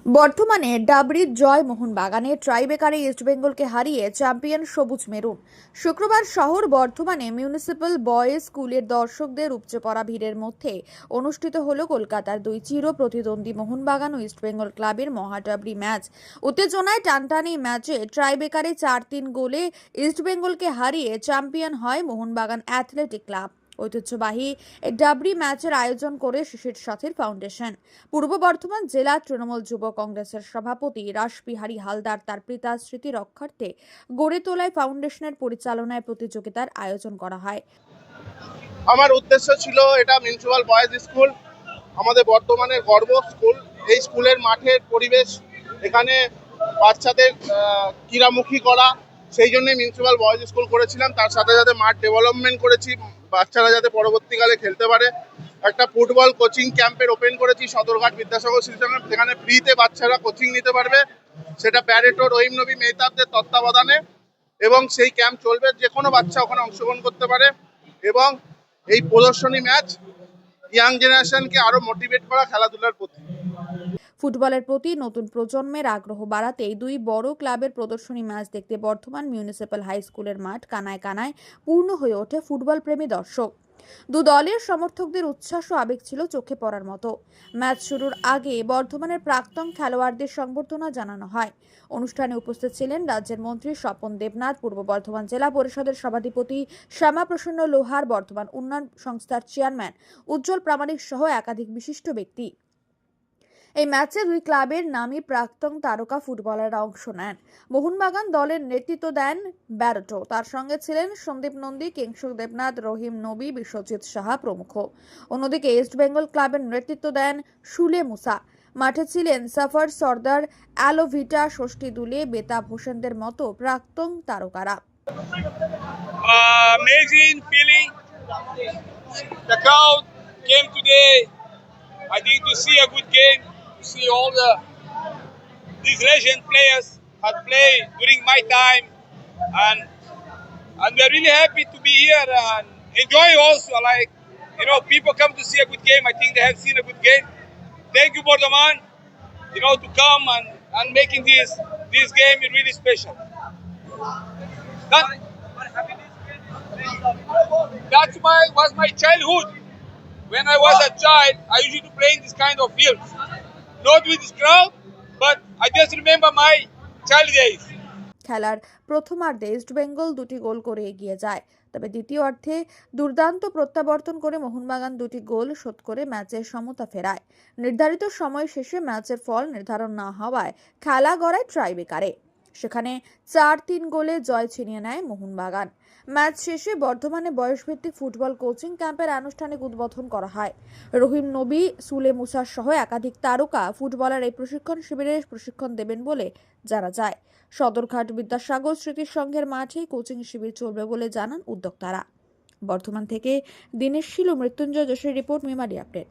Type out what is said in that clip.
বর্তমানে ডাবরির জয় মোহনবাগানে ট্রাইবেকারে ইস্টবেঙ্গলকে হারিয়ে চ্যাম্পিয়ন সবুজ মেরুন। শুক্রবার শহর বর্ধমানে মিউনিসিপ্যাল বয়েজ স্কুলের দর্শকদের উপচে পড়া ভিড়ের মধ্যে অনুষ্ঠিত হলো কলকাতার দুই চির প্রতিদ্বন্দ্বী মোহনবাগান ও ইস্টবেঙ্গল ক্লাবের মহাডাবরি ম্যাচ। উত্তেজনায় টানটানি ম্যাচে ট্রাইবেকারে 4-3 গোলে ইস্টবেঙ্গলকে হারিয়ে চ্যাম্পিয়ন হয় মোহনবাগান অ্যাথলেটিক ক্লাব। ঐতিহ্যবাহী এই ডাবরি ম্যাচের আয়োজন করে শিশির সাথীর ফাউন্ডেশন। পূর্ব বর্ধমান জেলা তৃণমূল যুব কংগ্রেসের সভাপতি রাসবিহারী হালদার তার পিতার স্মৃতি রক্ষার্থে গড়ে তোলায় ফাউন্ডেশনের পরিচালনায় প্রতিযোগিতার আয়োজন করা হয়। আমার উদ্দেশ্য ছিল এটা মিউনিসিপাল বয়েজ স্কুল, আমাদের বর্তমানের গর্ব স্কুল। এই স্কুলের মাঠের পরিবেশ এখানে বাচ্চাদের ক্রীড়ামুখী করা, সেই জন্যই মিউনিসিপাল বয়েজ স্কুল করেছিলাম। তার সাথে সাথে মাঠ ডেভেলপমেন্ট করেছি, বাচ্চারা যাতে পরবর্তীকালে খেলতে পারে। একটা ফুটবল কোচিং ক্যাম্পের ওপেন করেছি সদরঘাট বিদ্যাসাগর সিস্টেমে, যেখানে ফ্রিতে বাচ্চারা কোচিং নিতে পারবে, সেটা প্যারেটো রহিম নবী মেহতাবদের তত্ত্বাবধানে। এবং সেই ক্যাম্প চলবে, যে কোনো বাচ্চা ওখানে অংশগ্রহণ করতে পারে। এবং এই প্রদর্শনী ম্যাচ ইয়াং জেনারেশনকে আরো মোটিভেট করা খেলাধুলার প্রতি। ফুটবলের প্রতি নতুন প্রজন্মের আগ্রহ বাড়াতেই দুই বড় ক্লাবের প্রদর্শনী ম্যাচ দেখতে বর্ধমান মিউনিসিপ্যাল হাই স্কুলের মাঠ কানায় কানায় পূর্ণ হয়ে ওঠে ফুটবল প্রেমী দর্শক। দু দলের সমর্থকদের উচ্ছ্বাস ও আবেগ ছিল চোখে পড়ার মতো। ম্যাচ শুরুর আগে বর্ধমানের প্রাক্তন খেলোয়াড়দের সংবর্ধনা জানানো হয়। অনুষ্ঠানে উপস্থিত ছিলেন রাজ্যের মন্ত্রী স্বপন দেবনাথ, পূর্ব বর্ধমান জেলা পরিষদের সভাধিপতি শ্যামাপ্রসন্ন লোহার, বর্ধমান উন্নয়ন সংস্থার চেয়ারম্যান উজ্জ্বল প্রামাণিক সহ একাধিক বিশিষ্ট ব্যক্তি। এই ম্যাচে দুই ক্লাবের নামী প্রাক্তন তারকা ফুটবলাররা অংশ নেন। মোহনবাগান দলের নেতৃত্ব দেন ব্যারটো, তার সঙ্গে ছিলেন সন্দীপ নন্দী, কিংশুক দেবনাথ, রহিম নবী, বিশ্বজিৎ সাহা প্রমুখ। অন্যদিকে ইস্টবেঙ্গল ক্লাবের নেতৃত্ব দেন সুলে মুসা। মাঠে ছিলেন সাফার সর্দার, অ্যালোভিটা, ষষ্ঠী দুলে, বেতাব হোসেনদের মতো প্রাক্তন তারকারা। Amazing feeling. The crowd came today, I think, to see a good game, to see all these legend players had played during my time, and we're really happy to be here and enjoy also. Like, people come to see a good game. I think they have seen a good game. Thank you, Bordaman, to come and making this game really special. That was my childhood. When I was a child, I used to play in this kind of fields. Not with this crowd, but I just remember my child days. খেলার প্রথমার্ধে ইস্টবেঙ্গল দুটি গোল করে এগিয়ে যায়, তবে দ্বিতীয়ার্ধে দুর্দান্ত প্রত্যাবর্তন করে মোহনবাগান দুটি গোল শোধ করে ম্যাচের সমতা ফেরায়। নির্ধারিত সময় শেষে ম্যাচের ফল নির্ধারণ না হওয়ায় খেলা গড়ায় ট্রাইবেকারে। সেখানে 4-3 গোলে জয় ছিনিয়ে নেয় মোহনবাগান। ম্যাচ শেষে বর্ধমানে বয়সভিত্তিক ফুটবল কোচিং ক্যাম্পের আনুষ্ঠানিক উদ্বোধন করা হয়। রহিম নবী, সুলে মুসা সহ একাধিক তারকা ফুটবলার এই প্রশিক্ষণ শিবিরে প্রশিক্ষণ দেবেন বলে জানা যায়। সদরঘাট বিদ্যাসাগর স্মৃতি সংঘের মাঠে কোচিং শিবির চলবে বলে জানান উদ্যোক্তারা। বর্ধমান থেকে দীনেশ শীল ও মৃত্যুঞ্জয় যোশীর রিপোর্ট, মেমারি আপডেট।